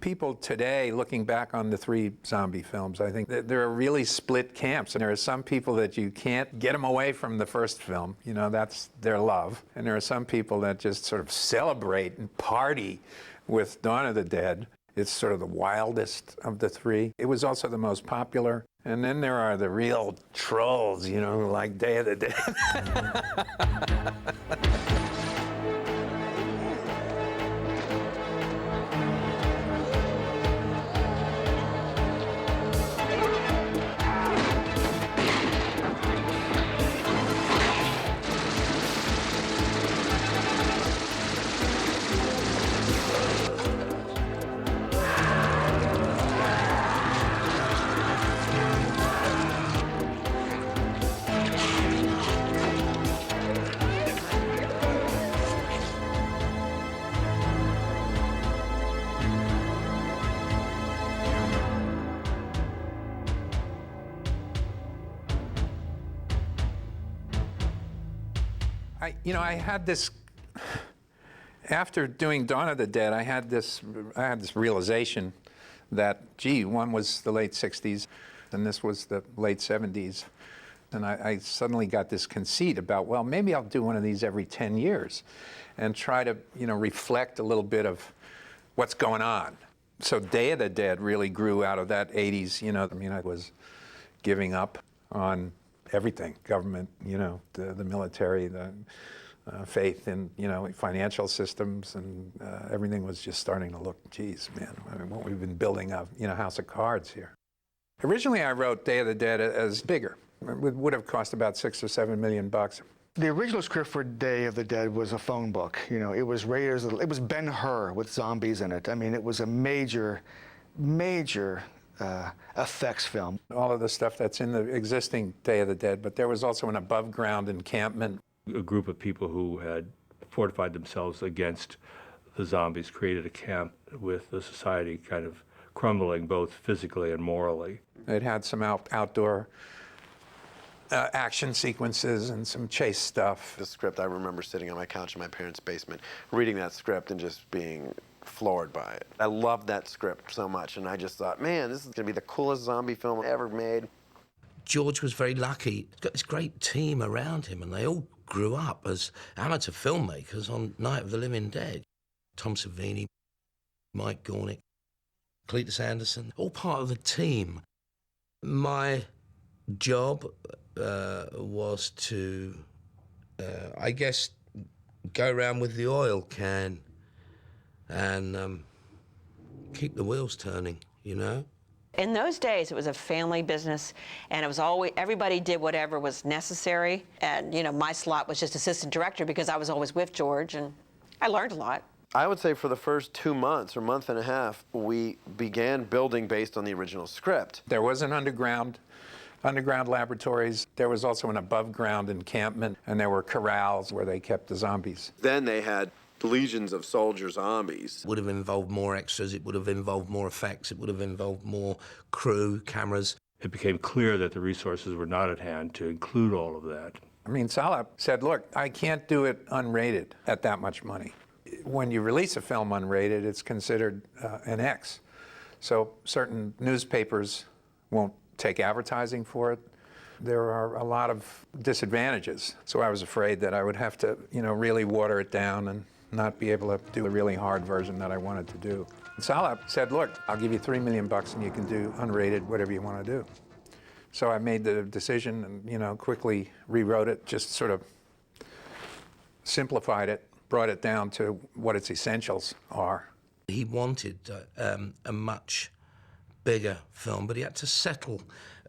people today, looking back on the 3 zombie films, I think that there are really split camps. And there are some people that you can't get them away from the first film. You know, that's their love. And there are some people that just sort of celebrate and party with Dawn of the Dead. It's sort of the wildest of the 3. It was also the most popular. And then there are the real trolls, you know, like Day of the Dead. I had this, after doing Dawn of the Dead, I had this realization that, gee, one was the late 60s, and this was the late 70s. And I suddenly got this conceit about, well, maybe I'll do one of these every 10 years and try to, reflect a little bit of what's going on. So Day of the Dead really grew out of that 80s, I was giving up on everything, government, the military, the faith in, financial systems, and everything was just starting to look, geez, man, what we've been building a, house of cards here. Originally, I wrote Day of the Dead as bigger. It would have cost about $6 or $7 million. The original script for Day of the Dead was a phone book. It was Raiders. It was Ben-Hur with zombies in it. I mean, it was a major effects film. All of the stuff that's in the existing Day of the Dead, but there was also an above-ground encampment. A group of people who had fortified themselves against the zombies created a camp with the society kind of crumbling both physically and morally. It had some outdoor action sequences and some chase stuff. The script, I remember sitting on my couch in my parents' basement, reading that script and just being floored by it. I loved that script so much, and I just thought, man, this is going to be the coolest zombie film ever made. George was very lucky. He's got this great team around him, and they all grew up as amateur filmmakers on Night of the Living Dead. Tom Savini, Mike Gornick, Cletus Anderson, all part of the team. My job was to, I guess, go around with the oil can and keep the wheels turning, In those days, it was a family business, and it was always, everybody did whatever was necessary. And, my slot was just assistant director because I was always with George, and I learned a lot. I would say for the first 2 months or month and a half, we began building based on the original script. There was an underground laboratories. There was also an above-ground encampment, and there were corrals where they kept the zombies. Then they had legions of soldier zombies. It would have involved more extras, it would have involved more effects, it would have involved more crew, cameras. It became clear that the resources were not at hand to include all of that. I mean, Salah said, look, I can't do it unrated at that much money. When you release a film unrated, it's considered an X. So certain newspapers won't take advertising for it. There are a lot of disadvantages. So I was afraid that I would have to, really water it down and not be able to do a really hard version that I wanted to do. And Salah said, look, I'll give you $3 million and you can do unrated whatever you want to do. So I made the decision and, quickly rewrote it, just sort of simplified it, brought it down to what its essentials are. He wanted a much bigger film, but he had to settle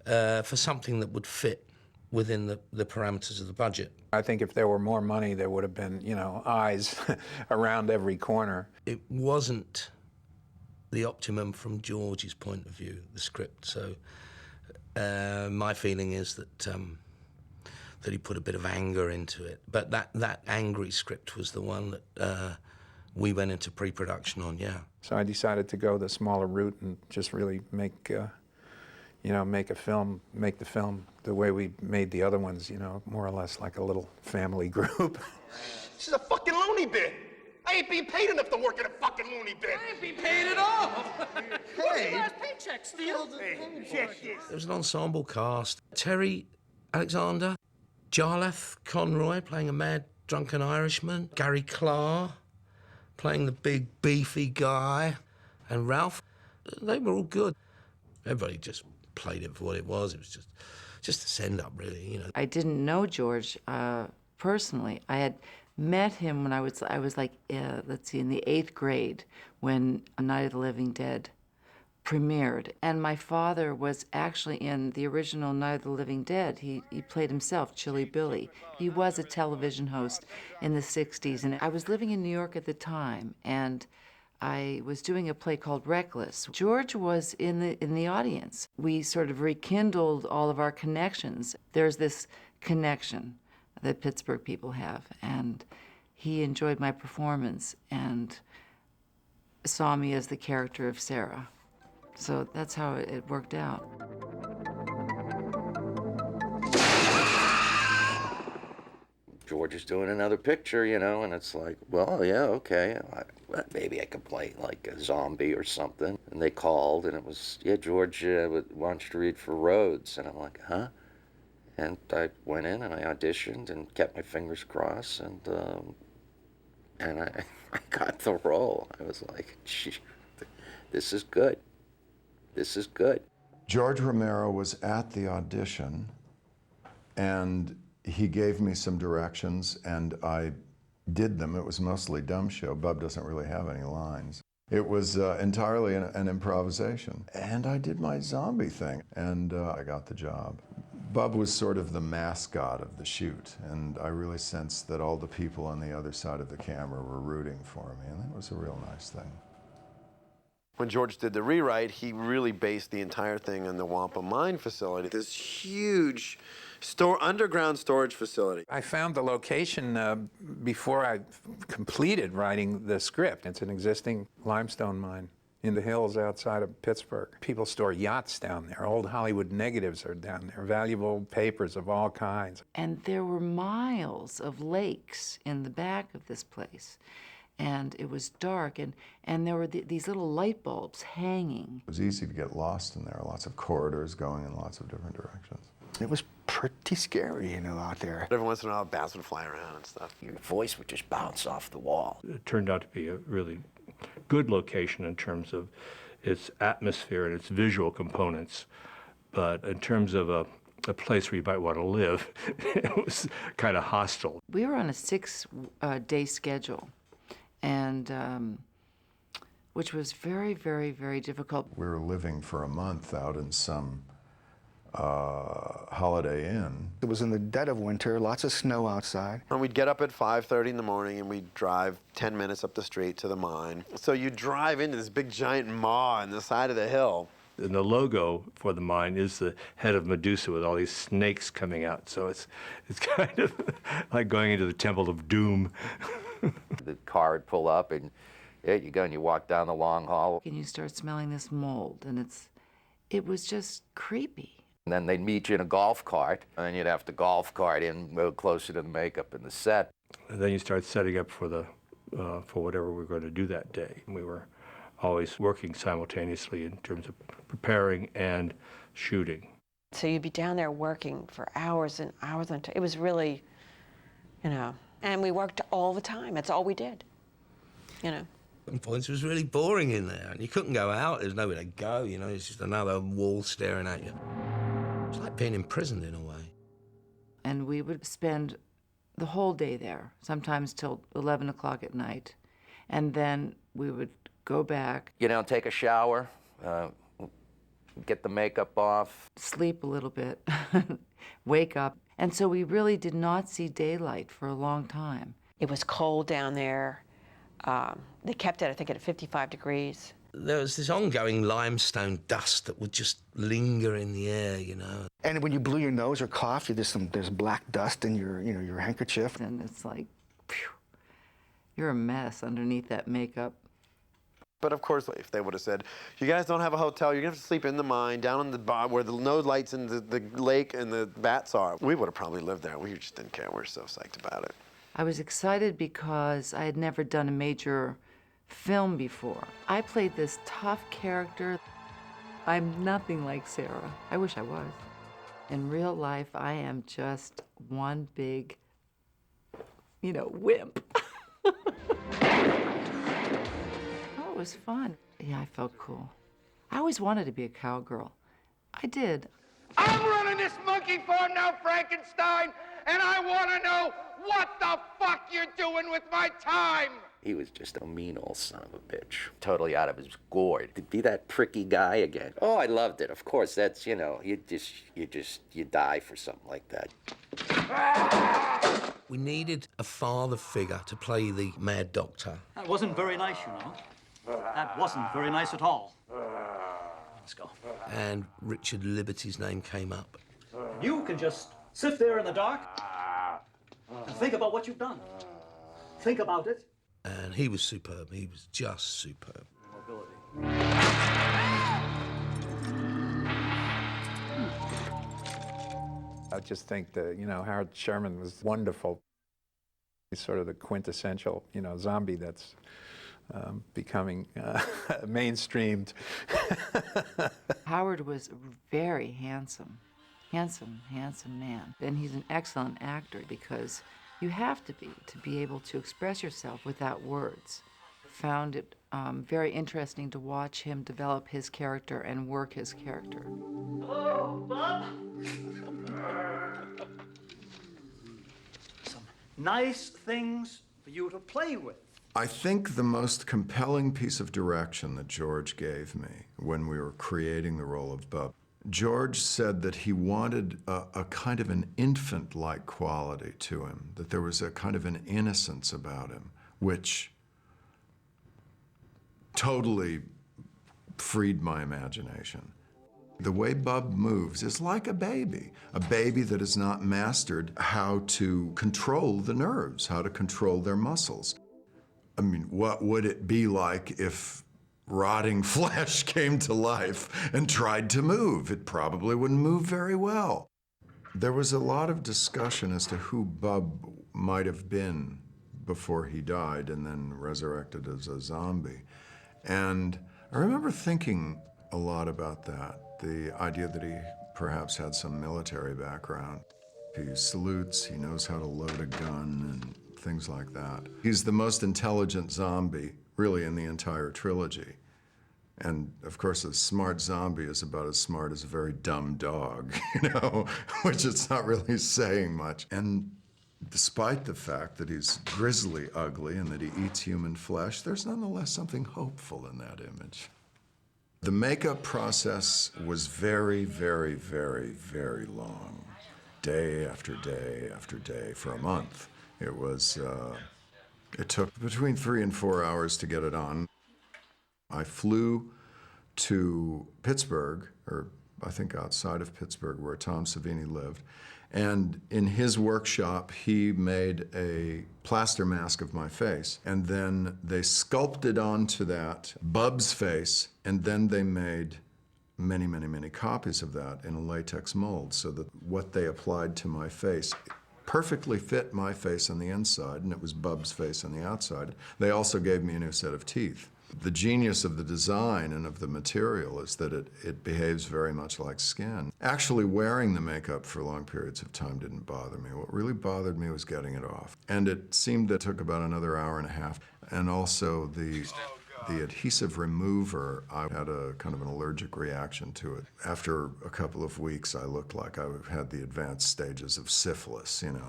for something that would fit within the parameters of the budget. I think if there were more money, there would have been, eyes around every corner. It wasn't the optimum from George's point of view, the script. So my feeling is that he put a bit of anger into it. But that angry script was the one that we went into pre-production on, yeah. So I decided to go the smaller route and just really make the film the way we made the other ones, more or less like a little family group. She's a fucking loony bin. I ain't being paid enough to work in a fucking loony bin. I ain't being paid at all. Hey. Last paycheck, Steele. Check this. There was an ensemble cast. Terry Alexander, Jarlath Conroy playing a mad drunken Irishman, Gary Clark playing the big beefy guy, and Ralph. They were all good. Everybody just played it for what it was. It was just a send-up, really, you know. I didn't know George personally. I had met him when I was like, let's see, in the 8th grade when A Night of the Living Dead premiered. And my father was actually in the original Night of the Living Dead. He played himself, Chilly Billy. He was a television host in the 60s. And I was living in New York at the time, and I was doing a play called Reckless. George was in the audience. We sort of rekindled all of our connections. There's this connection that Pittsburgh people have, and he enjoyed my performance and saw me as the character of Sarah. So that's how it worked out. George is doing another picture, you know, and it's like, well, yeah, okay, maybe I could play like a zombie or something. And they called, and it was, yeah, George wants you to read for Rhodes. And I'm like, huh? And I went in and I auditioned and kept my fingers crossed, and I got the role. I was like, gee, this is good. This is good. George Romero was at the audition, and he gave me some directions, and I did them. It was mostly dumb show. Bub doesn't really have any lines. It was entirely an improvisation. And I did my zombie thing, and I got the job. Bub was sort of the mascot of the shoot, and I really sensed that all the people on the other side of the camera were rooting for me, and that was a real nice thing. When George did the rewrite, he really based the entire thing on the Wampa Mine facility, this huge underground storage facility. I found the location before I completed writing the script. It's an existing limestone mine in the hills outside of Pittsburgh. People store yachts down there. Old Hollywood negatives are down there, valuable papers of all kinds. And there were miles of lakes in the back of this place. And it was dark, and there were these little light bulbs hanging. It was easy to get lost in there, lots of corridors going in lots of different directions. It was pretty scary, you know, out there. Every once in a while, bats would fly around and stuff. Your voice would just bounce off the wall. It turned out to be a really good location in terms of its atmosphere and its visual components, but in terms of a place where you might want to live, it was kind of hostile. We were on a 6-day schedule, and which was very, very, very difficult. We were living for a month out in some Holiday Inn. It was in the dead of winter, lots of snow outside. And we'd get up at 5:30 in the morning, and we'd drive 10 minutes up the street to the mine. So you drive into this big giant maw on the side of the hill. And the logo for the mine is the head of Medusa with all these snakes coming out. So it's kind of like going into the Temple of Doom. The car would pull up, and there you go, and you walk down the long hall. And you start smelling this mold, and it was just creepy. And then they'd meet you in a golf cart, and then you'd have to golf cart in, move closer to the makeup and the set. And then you start setting up for whatever we're going to do that day. We were always working simultaneously in terms of preparing and shooting. So you'd be down there working for hours and hours. It was really, you know, and we worked all the time. That's all we did, you know. At some points it was really boring in there, and you couldn't go out. There's nowhere to go, you know. It's just another wall staring at you. It's like being imprisoned in a way. And we would spend the whole day there, sometimes till 11 o'clock at night. And then we would go back. You know, take a shower, get the makeup off. Sleep a little bit, wake up. And so we really did not see daylight for a long time. It was cold down there. They kept it, I think, at 55 degrees. There was this ongoing limestone dust that would just linger in the air, you know. And when you blew your nose or coughed, there's black dust in your handkerchief. And it's like, phew, you're a mess underneath that makeup. But of course, if they would have said, you guys don't have a hotel, you're going to have to sleep in the mine, down in the bar where the no lights in the lake and the bats are, we would have probably lived there. We just didn't care. We were so psyched about it. I was excited because I had never done a major film before. I played this tough character. I'm nothing like Sarah. I wish I was. In real life, I am just one big, wimp. Oh, it was fun. Yeah, I felt cool. I always wanted to be a cowgirl. I did. I'm running this monkey farm now, Frankenstein, and I want to know what the fuck you're doing with my time. He was just a mean old son of a bitch. Totally out of his gourd. To be that pricky guy again. Oh, I loved it. Of course, that's, you die for something like that. We needed a father figure to play the mad doctor. That wasn't very nice, you know. That wasn't very nice at all. Let's go. And Richard Liberty's name came up. You can just sit there in the dark and think about what you've done. Think about it. And he was superb. He was just superb. I just think that, Howard Sherman was wonderful. He's sort of the quintessential, zombie that's becoming mainstreamed. Howard was very handsome man. And he's an excellent actor because you have to be able to express yourself without words. Found it very interesting to watch him develop his character and work his character. Hello, Bob. Some nice things for you to play with. I think the most compelling piece of direction that George gave me when we were creating the role of Bub, George said that he wanted a kind of an infant-like quality to him, that there was a kind of an innocence about him, which totally freed my imagination. The way Bub moves is like a baby that has not mastered how to control the nerves, how to control their muscles. I mean, what would it be like if rotting flesh came to life and tried to move? It probably wouldn't move very well. There was a lot of discussion as to who Bub might have been before he died and then resurrected as a zombie. And I remember thinking a lot about that, the idea that he perhaps had some military background. He salutes, he knows how to load a gun and things like that. He's the most intelligent zombie, really, in the entire trilogy. And of course, a smart zombie is about as smart as a very dumb dog, which it's not really saying much. And despite the fact that he's grisly ugly and that he eats human flesh, there's nonetheless something hopeful in that image. The makeup process was very, very, very, very long. Day after day after day for a month. It took between 3 and 4 hours to get it on. I flew to Pittsburgh, or I think outside of Pittsburgh, where Tom Savini lived. And in his workshop, he made a plaster mask of my face. And then they sculpted onto that Bub's face, and then they made many, many, many copies of that in a latex mold, so that what they applied to my face perfectly fit my face on the inside, and it was Bub's face on the outside. They also gave me a new set of teeth. The genius of the design and of the material is that it behaves very much like skin. Actually wearing the makeup for long periods of time didn't bother me. What really bothered me was getting it off. And it seemed it took about another hour and a half. And also the adhesive remover, I had a kind of an allergic reaction to it. After a couple of weeks, I looked like I had the advanced stages of syphilis, and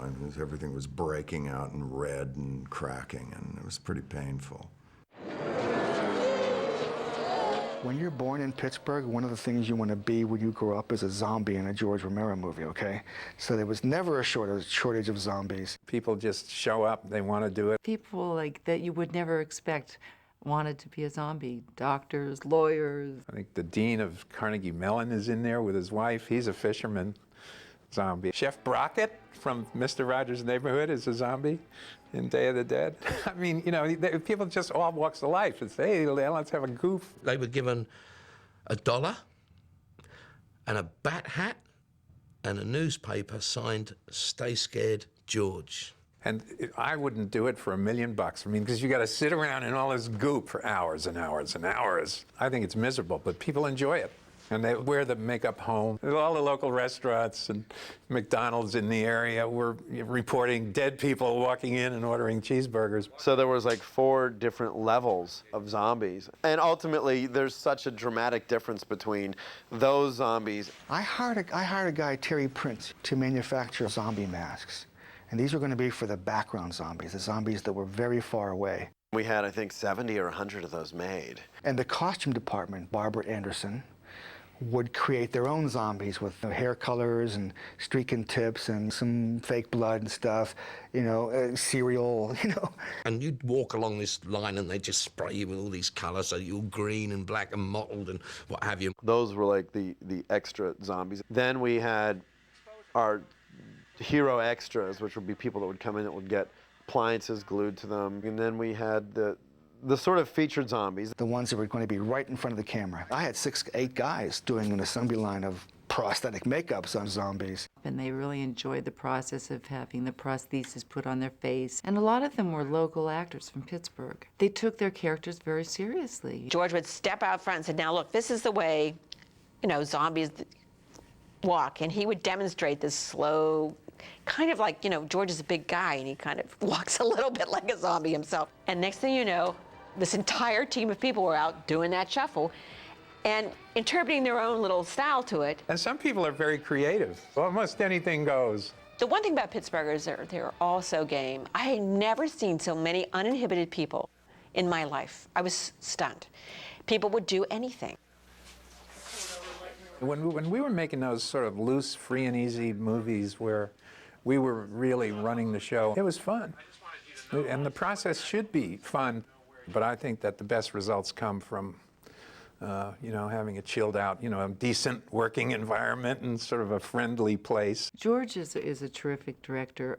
everything was breaking out and red and cracking, and it was pretty painful. When you're born in Pittsburgh, one of the things you want to be when you grow up is a zombie in a George Romero movie, okay? So there was never a shortage of zombies. People just show up, they want to do it. People like that you would never expect wanted to be a zombie. Doctors, lawyers. I think the dean of Carnegie Mellon is in there with his wife. He's a fisherman zombie. Chef Brockett from Mr. Rogers' Neighborhood is a zombie in Day of the Dead. I mean, people just all walks of life. It's, hey, let's have a goof. They were given $1 and a bat hat and a newspaper signed "Stay Scared, George." And I wouldn't do it for $1 million. I mean, because you got to sit around in all this goop for hours and hours and hours. I think it's miserable, but people enjoy it. And they wear the makeup home. All the local restaurants and McDonald's in the area were reporting dead people walking in and ordering cheeseburgers. So there was like 4 different levels of zombies. And ultimately, there's such a dramatic difference between those zombies. I hired a guy, Terry Prince, to manufacture zombie masks. And these were going to be for the background zombies, the zombies that were very far away. We had, I think, 70 or 100 of those made. And the costume department, Barbara Anderson, would create their own zombies with hair colors and streaking tips and some fake blood and stuff, you know, cereal, you know. And you'd walk along this line and they'd just spray you with all these colours, so you're all green and black and mottled and what have you. Those were like the extra zombies. Then we had our hero extras, which would be people that would come in that would get appliances glued to them. And then we had the sort of featured zombies. The ones that were going to be right in front of the camera. I had 8 guys doing an assembly line of prosthetic makeups on zombies. And they really enjoyed the process of having the prosthesis put on their face. And a lot of them were local actors from Pittsburgh. They took their characters very seriously. George would step out front and say, now look, this is the way, you know, zombies walk. And he would demonstrate this slow, kind of like, you know, George is a big guy and he kind of walks a little bit like a zombie himself. And next thing you know, this entire team of people were out doing that shuffle and interpreting their own little style to it. And some people are very creative. Almost anything goes. The one thing about Pittsburghers, they're all so game. I had never seen so many uninhibited people in my life. I was stunned. People would do anything. When we were making those sort of loose, free and easy movies where we were really running the show, it was fun. And the process should be fun. But I think that the best results come from, you know, having a chilled out, you know, a decent working environment and sort of a friendly place. George is a terrific director.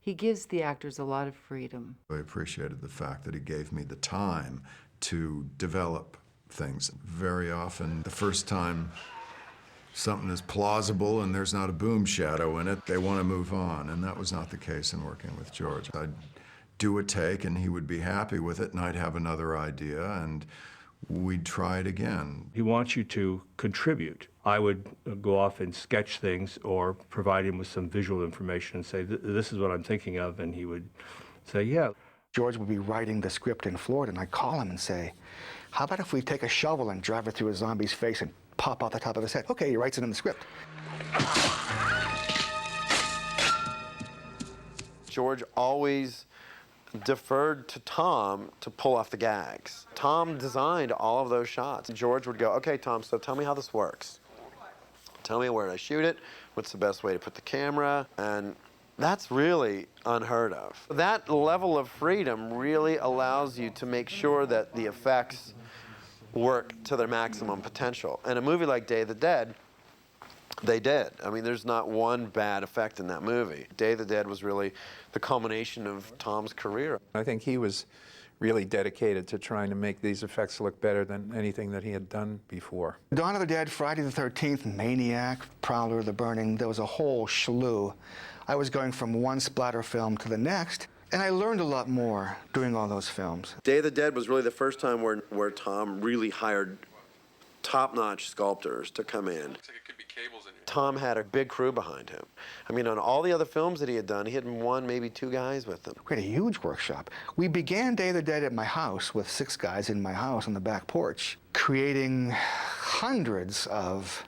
He gives the actors a lot of freedom. I appreciated the fact that he gave me the time to develop things. Very often, the first time something is plausible and there's not a boom shadow in it, they want to move on. And that was not the case in working with George. I'd do a take and he would be happy with it and I'd have another idea and we'd try it again. He wants you to contribute. I would go off and sketch things or provide him with some visual information and say, this is what I'm thinking of, and he would say, yeah. George would be writing the script in Florida and I'd call him and say, how about if we take a shovel and drive it through a zombie's face and pop out the top of his head? Okay, he writes it in the script. George always deferred to Tom to pull off the gags. Tom designed all of those shots. George would go, okay, Tom, so tell me how this works. Tell me where to shoot it, what's the best way to put the camera, and that's really unheard of. That level of freedom really allows you to make sure that the effects work to their maximum potential. And a movie like Day of the Dead, they did. I mean, there's not one bad effect in that movie. Day of the Dead was really the culmination of Tom's career. I think he was really dedicated to trying to make these effects look better than anything that he had done before. Dawn of the Dead, Friday the 13th, Maniac, Prowler, The Burning, there was a whole slew. I was going from one splatter film to the next, and I learned a lot more doing all those films. Day of the Dead was really the first time where Tom really hired top-notch sculptors to come in. Looks like it could be cables in here. Tom had a big crew behind him. I mean, on all the other films that he had done, he had 1, maybe 2 guys with him. We had a huge workshop. We began Day of the Dead at my house with 6 guys in my house on the back porch, creating hundreds of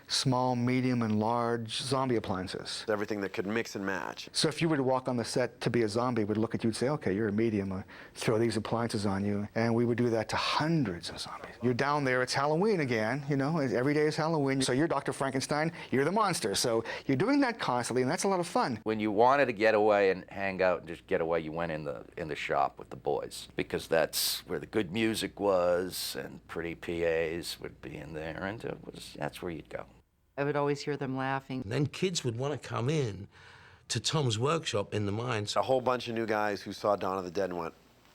small, medium, and large zombie appliances. Everything that could mix and match. So if you were to walk on the set to be a zombie, we'd look at you and say, okay, you're a medium, throw these appliances on you, and we would do that to hundreds of zombies. You're down there, it's Halloween again, you know, every day is Halloween, so you're Dr. Frankenstein, you're the monster, so you're doing that constantly, and that's a lot of fun. When you wanted to get away and hang out and just get away, you went in the shop with the boys, because that's where the good music was, and pretty PAs would be in there, and that's where you'd go. I would always hear them laughing. And then kids would want to come in to Tom's workshop in the mines. A whole bunch of new guys who saw Dawn of the Dead and went,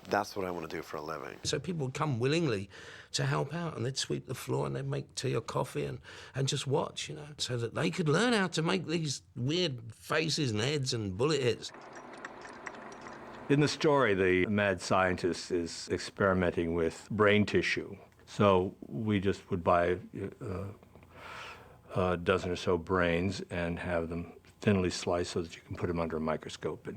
that's what I want to do for a living. So people would come willingly to help out, and they'd sweep the floor and they'd make tea or coffee and just watch, you know, so that they could learn how to make these weird faces and heads and bullet hits. In the story, the mad scientist is experimenting with brain tissue. So we just would buy a dozen or so brains and have them thinly sliced so that you can put them under a microscope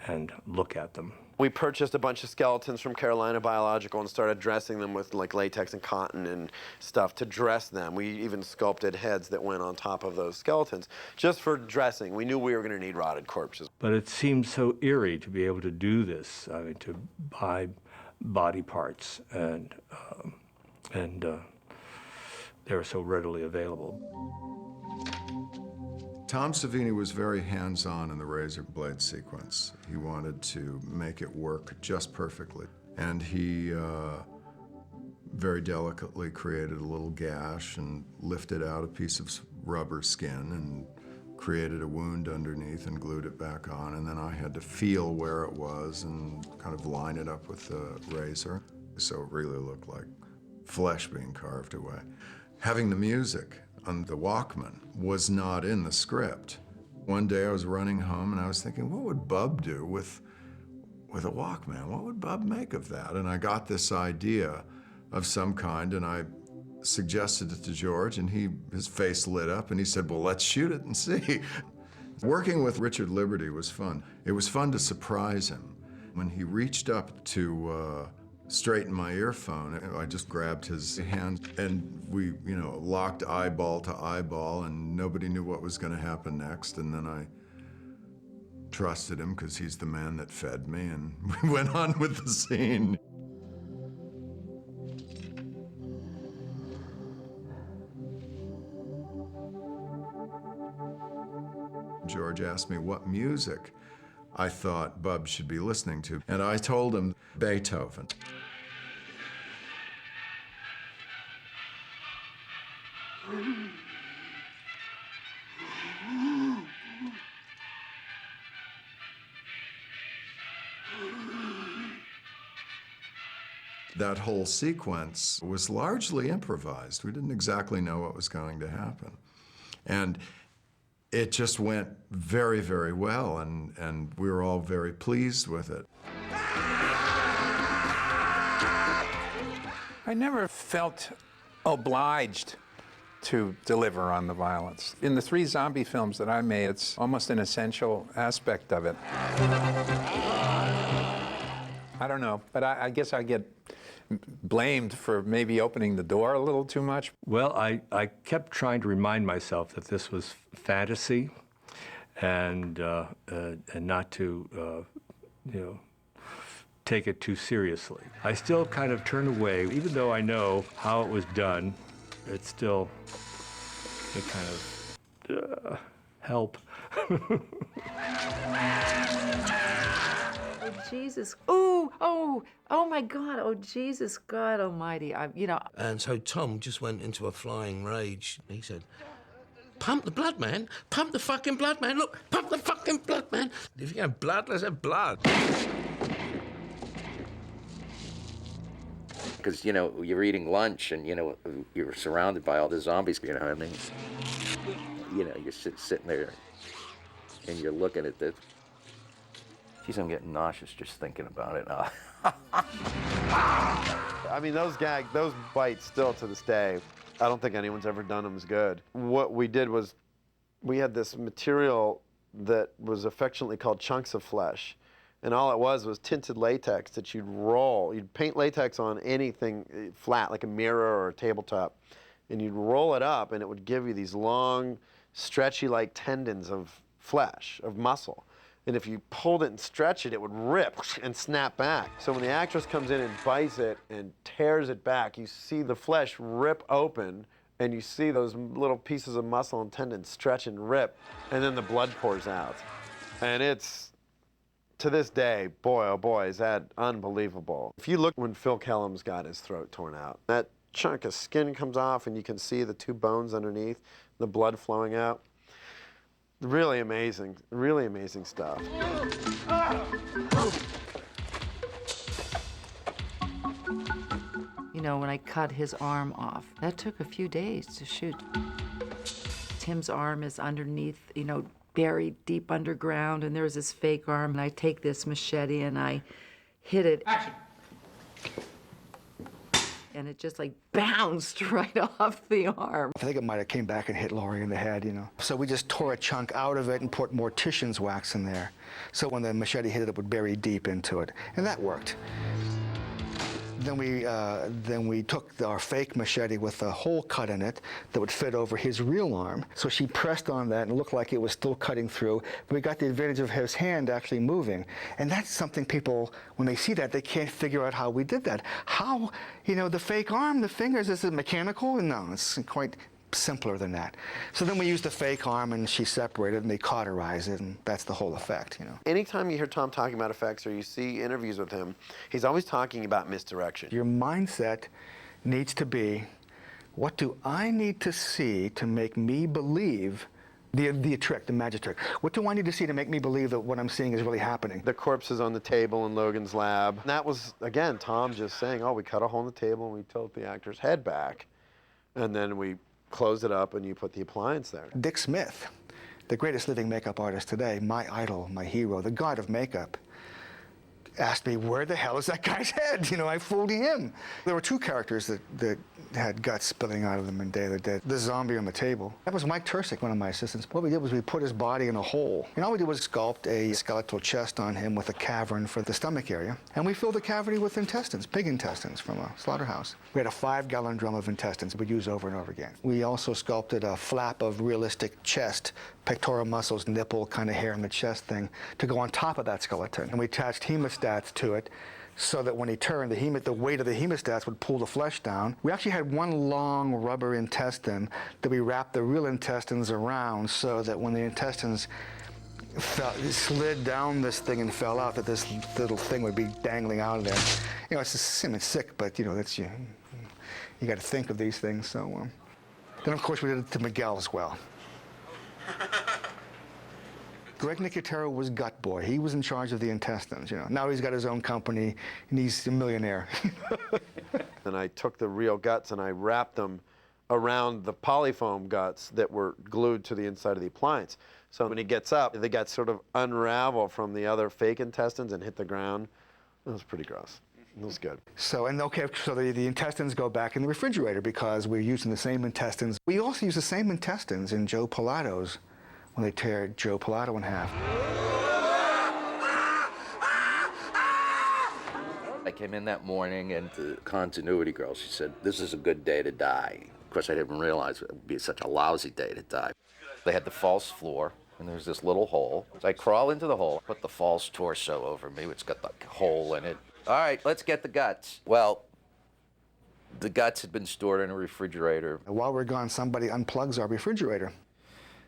and look at them. We purchased a bunch of skeletons from Carolina Biological and started dressing them with like latex and cotton and stuff to dress them. We even sculpted heads that went on top of those skeletons just for dressing. We knew we were going to need rotted corpses. But it seemed so eerie to be able to do this. I mean, to buy body parts and they were so readily available. Tom Savini was very hands-on in the razor blade sequence. He wanted to make it work just perfectly. And he very delicately created a little gash and lifted out a piece of rubber skin and created a wound underneath and glued it back on. And then I had to feel where it was and kind of line it up with the razor. So it really looked like flesh being carved away. Having the music on the Walkman was not in the script. One day I was running home and I was thinking, what would Bub do with a Walkman? What would Bub make of that? And I got this idea of some kind and I suggested it to George and his face lit up and he said, well, let's shoot it and see. Working with Richard Liberty was fun. It was fun to surprise him. When he reached up to straighten my earphone, I just grabbed his hand and we, you know, locked eyeball to eyeball and nobody knew what was going to happen next. And then I trusted him because he's the man that fed me and we went on with the scene. George asked me what music I thought Bub should be listening to, and I told him Beethoven. That whole sequence was largely improvised. We didn't exactly know what was going to happen. And it just went very, very well, and we were all very pleased with it. I never felt obliged to deliver on the violence. In the 3 zombie films that I made, it's almost an essential aspect of it. I don't know, but I guess I get blamed for maybe opening the door a little too much. Well, I kept trying to remind myself that this was fantasy and not to, you know, take it too seriously. I still kind of turn away, even though I know how it was done. It's still a kind of help. Jesus. Oh my God. Oh, Jesus, God almighty. You know. And so Tom just went into a flying rage. He said, pump the blood, man. Pump the fucking blood, man. Look, pump the fucking blood, man. If you have blood, let's have blood. Because, you know, you're eating lunch and, you know, you're surrounded by all the zombies, you know, I mean, you know, you're sitting there and you're looking at this. Geez, I'm getting nauseous just thinking about it. I mean, those bites still to this day, I don't think anyone's ever done them as good. What we did was we had this material that was affectionately called chunks of flesh. And all it was tinted latex that you'd roll. You'd paint latex on anything flat, like a mirror or a tabletop, and you'd roll it up, and it would give you these long, stretchy, like tendons of flesh, of muscle. And if you pulled it and stretched it, it would rip and snap back. So when the actress comes in and bites it and tears it back, you see the flesh rip open, and you see those little pieces of muscle and tendon stretch and rip, and then the blood pours out. And it's, to this day, boy, oh boy, is that unbelievable. If you look when Phil Kellum's got his throat torn out, that chunk of skin comes off and you can see the 2 bones underneath, the blood flowing out. Really amazing stuff. know, when I cut his arm off, that took a few days to shoot. Tim's arm is underneath, you know, buried deep underground, and there's this fake arm, and I take this machete and I hit it. Action. And it just like bounced right off the arm. I think it might have came back and hit Laurie in the head, you know. So we just tore a chunk out of it and put mortician's wax in there. So when the machete hit it, it would bury deep into it. And that worked. Then we took our fake machete with a hole cut in it that would fit over his real arm. So she pressed on that and it looked like it was still cutting through, but we got the advantage of his hand actually moving. And that's something people, when they see that, they can't figure out how we did that. How, you know, the fake arm, the fingers, is it mechanical? No, it's quite simpler than that. So then we used the fake arm and she separated and they cauterize it, and that's the whole effect, you know. Anytime you hear Tom talking about effects or you see interviews with him, he's always talking about misdirection. Your mindset needs to be, what do I need to see to make me believe the trick, the magic trick? What do I need to see to make me believe that what I'm seeing is really happening? The corpse is on the table in Logan's lab. And that was, again, Tom just saying, oh, we cut a hole in the table and we tilt the actor's head back, and then we close it up and you put the appliance there. Dick Smith, the greatest living makeup artist today, my idol, my hero, the god of makeup, asked me, where the hell is that guy's head? You know, I fooled him. There were two characters that had guts spilling out of them in Day of the Dead. The zombie on the table. That was Mike Tursick, one of my assistants. What we did was we put his body in a hole. And all we did was sculpt a skeletal chest on him with a cavern for the stomach area. And we filled the cavity with intestines, pig intestines from a slaughterhouse. We had a 5-gallon drum of intestines we'd use over and over again. We also sculpted a flap of realistic chest, pectoral muscles, nipple kind of hair in the chest thing to go on top of that skeleton. And we attached hemostats to it, so that when he turned, the weight of the hemostats would pull the flesh down. We actually had one long rubber intestine that we wrapped the real intestines around, so that when the intestines slid down this thing and fell out, that this little thing would be dangling out of there. You know, it's sick, but you know, that's you got to think of these things. So then, of course, we did it to Miguel as well. Greg Nicotero was gut boy. He was in charge of the intestines, you know. Now he's got his own company, and he's a millionaire. And I took the real guts and I wrapped them around the polyfoam guts that were glued to the inside of the appliance. So when he gets up, the guts sort of unravel from the other fake intestines and hit the ground. It was pretty gross. It was good. So the intestines go back in the refrigerator because we're using the same intestines. We also use the same intestines in Joe Pilato's, when they tear Joe Pilato in half. I came in that morning, and the continuity girl, she said, this is a good day to die. Of course, I didn't realize it would be such a lousy day to die. They had the false floor, and there's this little hole. So I crawl into the hole, put the false torso over me. It's got the hole in it. All right, let's get the guts. Well, the guts had been stored in a refrigerator. While we're gone, somebody unplugs our refrigerator.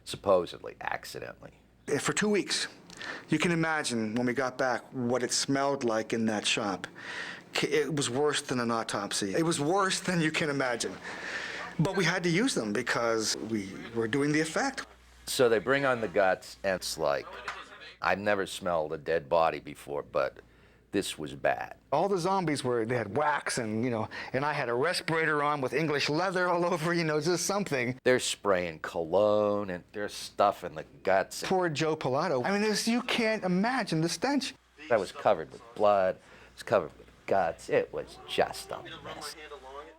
Supposedly, accidentally. For 2 weeks. You can imagine when we got back what it smelled like in that shop. It was worse than an autopsy. It was worse than you can imagine. But we had to use them because we were doing the effect. So they bring on the guts, and it's like, I've never smelled a dead body before, but this was bad. All the zombies they had wax and, you know, and I had a respirator on with English leather all over, you know, just something. They're spraying cologne and they're stuffing the guts. Poor Joe Pilato. I mean, you can't imagine the stench. I was covered with blood, it was covered with guts. It was just a mess.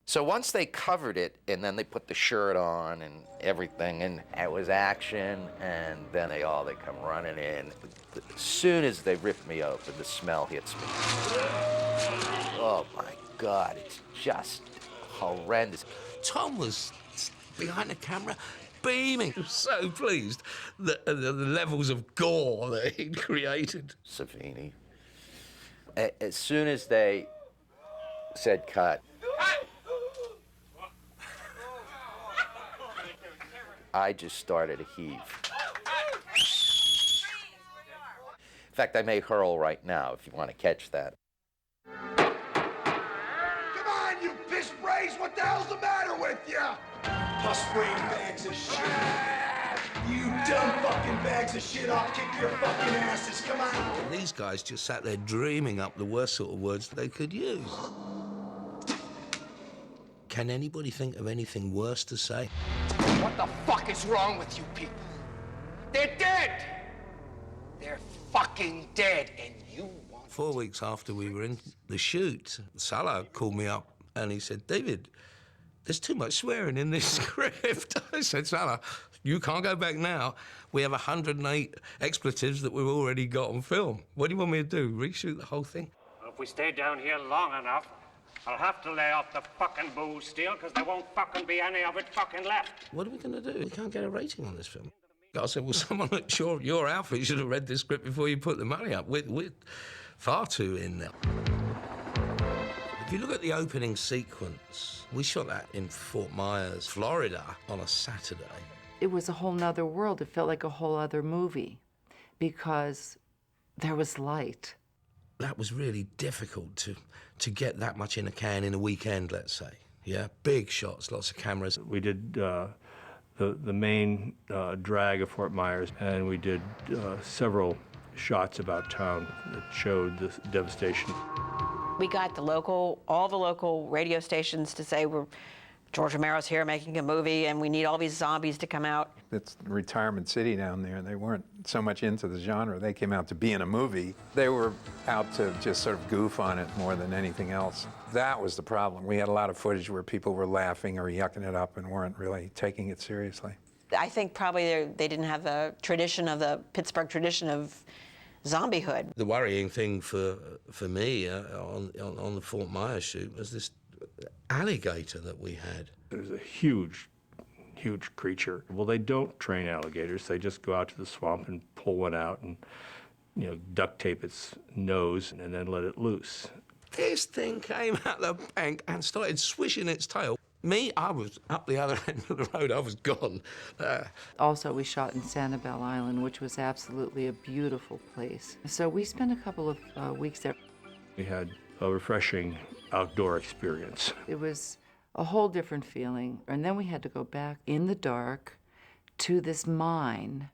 So once they covered it, and then they put the shirt on and everything, and it was action, and then they come running in. As soon as they ripped me open, the smell hits me. Oh my God, it's just horrendous. Tom was behind the camera, beaming. He was so pleased that the levels of gore that he'd created. Savini. As soon as they said cut, I just started to heave. In fact, I may hurl right now if you want to catch that. Come on, you piss brace! What the hell's the matter with you? Pus brain bags of shit. You dumb fucking bags of shit, I'll kick your fucking asses, come on. And these guys just sat there dreaming up the worst sort of words they could use. Can anybody think of anything worse to say? What the fuck is wrong with you people? They're dead! They're fucking dead, and you want... 4 weeks after we were in the shoot, Salah called me up and he said, David, there's too much swearing in this script. I said, Salah, you can't go back now. We have 108 expletives that we've already got on film. What do you want me to do, reshoot the whole thing? If we stay down here long enough, I'll have to lay off the fucking booze steel, because there won't fucking be any of it fucking left. What are we going to do? We can't get a rating on this film. I said, well, someone at your outfit should have read this script before you put the money up. We're far too in there. If you look at the opening sequence, we shot that in Fort Myers, Florida, on a Saturday. It was a whole nother world. It felt like a whole other movie because there was light. That was really difficult to get that much in a can in a weekend, let's say. Yeah, big shots, lots of cameras. We did the main drag of Fort Myers, and we did several shots about town that showed the devastation. We got all the local radio stations to say George Romero's here making a movie and we need all these zombies to come out. It's retirement city down there. They weren't so much into the genre. They came out to be in a movie. They were out to just sort of goof on it more than anything else. That was the problem. We had a lot of footage where people were laughing or yucking it up and weren't really taking it seriously. I think probably they didn't have the tradition of the Pittsburgh tradition of zombiehood. The worrying thing for me on the Fort Myers shoot was this alligator that we had. It was a huge creature. Well, they don't train alligators. They just go out to the swamp and pull one out and, duct tape its nose and then let it loose. This thing came out the bank and started swishing its tail. Me, I was up the other end of the road. I was gone. Also, we shot in Sanibel Island, which was absolutely a beautiful place. So we spent a couple of weeks there. We had a refreshing outdoor experience. It was a whole different feeling. And then we had to go back in the dark to this mine.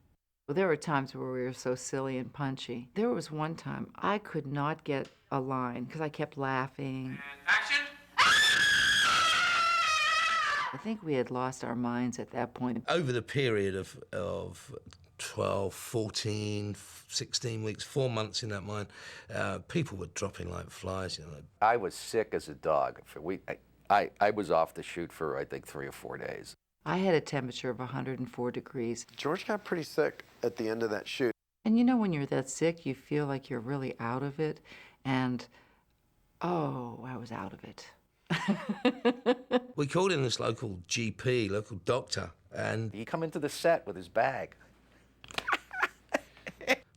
Well, there were times where we were so silly and punchy. There was one time I could not get a line because I kept laughing. And action! I think we had lost our minds at that point. Over the period of 12, 14, 16 weeks, 4 months in that mine, people were dropping like flies, I was sick as a dog. I was off the shoot for, I think, 3 or 4 days. I had a temperature of 104 degrees. George got pretty sick at the end of that shoot. And when you're that sick, you feel like you're really out of it. And, oh, I was out of it. We called in this local GP, local doctor, and... He come into the set with his bag.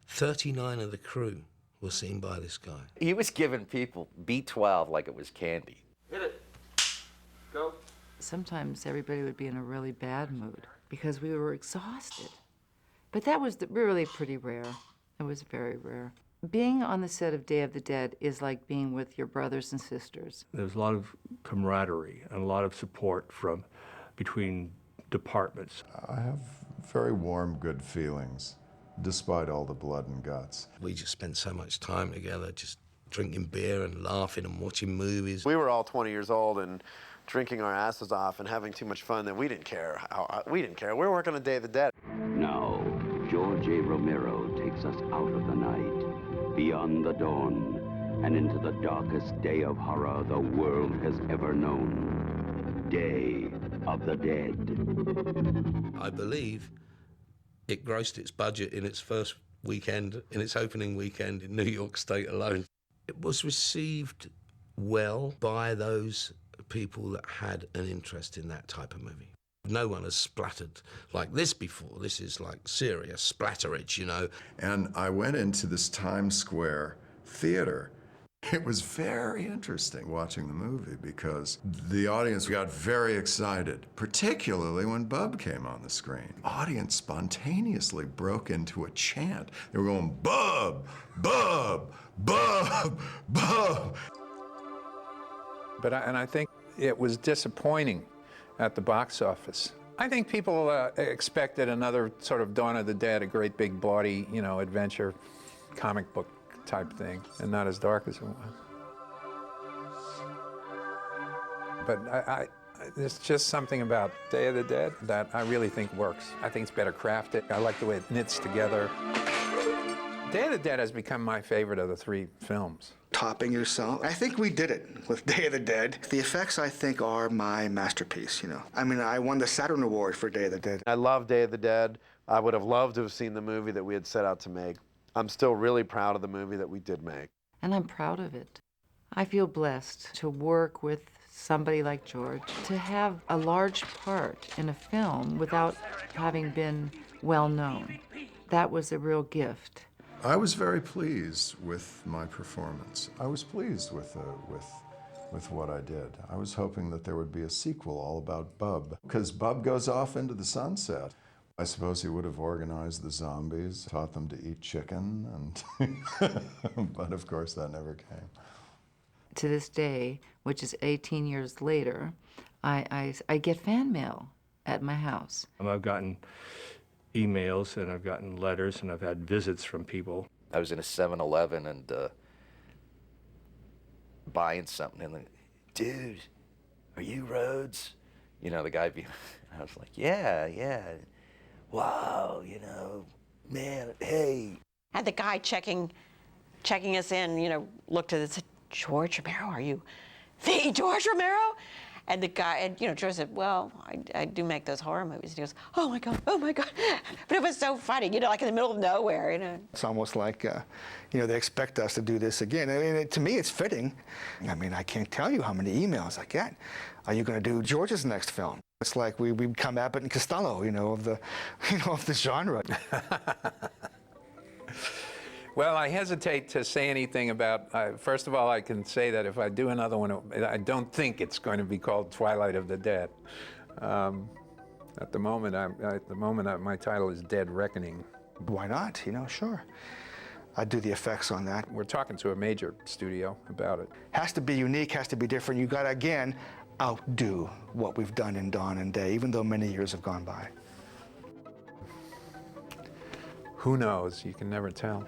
39 of the crew were seen by this guy. He was giving people B12 like it was candy. Hit it. Go. Sometimes everybody would be in a really bad mood because we were exhausted. But that was really pretty rare. It was very rare. Being on the set of Day of the Dead is like being with your brothers and sisters. There's a lot of camaraderie and a lot of support between departments. I have very warm, good feelings, despite all the blood and guts. We just spent so much time together, just drinking beer and laughing and watching movies. We were all 20 years old and drinking our asses off and having too much fun that we didn't care. We didn't care. We were working on Day of the Dead. Now, George A. Romero takes us out of the night, beyond the dawn, and into the darkest day of horror the world has ever known. Day of the Dead. I believe it grossed its budget in its first weekend, in its opening weekend in New York State alone. It was received well by those people that had an interest in that type of movie. No one has splattered like this before. This is like serious splatterage, And I went into this Times Square theater. It was very interesting watching the movie because the audience got very excited, particularly when Bub came on the screen. The audience spontaneously broke into a chant. They were going, Bub, Bub, Bub, Bub. But I think it was disappointing at the box office. I think people expected another sort of Dawn of the Dead, a great big bawdy, adventure comic book type thing, and not as dark as it was. But There's just something about Day of the Dead that I really think works. I think it's better crafted. I like the way it knits together. Day of the Dead has become my favorite of the 3 films. Topping yourself. I think we did it with Day of the Dead. The effects, I think, are my masterpiece, you know. I mean, I won the Saturn Award for Day of the Dead. I love Day of the Dead. I would have loved to have seen the movie that we had set out to make. I'm still really proud of the movie that we did make. And I'm proud of it. I feel blessed to work with somebody like George, to have a large part in a film without having been well known. That was a real gift. I was very pleased with my performance. I was pleased with what I did. I was hoping that there would be a sequel all about Bub, because Bub goes off into the sunset. I suppose he would have organized the zombies, taught them to eat chicken, and but of course that never came. To this day, which is 18 years later, I get fan mail at my house. I've gotten emails and I've gotten letters and I've had visits from people. I was in a 7-Eleven and buying something, and dude, are you Rhodes? You know, the guy, I was like, yeah. Wow, you know, man, hey. And the guy checking us in, you know, looked at it and said, George Romero, are you the George Romero? And the guy, and you know, George said, well, I do make those horror movies. And he goes, oh my God. But it was so funny, you know, like in the middle of nowhere, you know. It's almost like, you know, they expect us to do this again. I mean, to me, it's fitting. I mean, I can't tell you how many emails I get. Are you going to do George's next film? It's like we become Abbott and Costello, you know, of the genre. Well, I hesitate to say anything about, first of all, I can say that if I do another one, I don't think it's going to be called Twilight of the Dead. At the moment, my title is Dead Reckoning. Why not? You know, sure. I'd do the effects on that. We're talking to a major studio about it. Has to be unique, has to be different. You got to, again, outdo what we've done in Dawn and Day, even though many years have gone by. Who knows? You can never tell.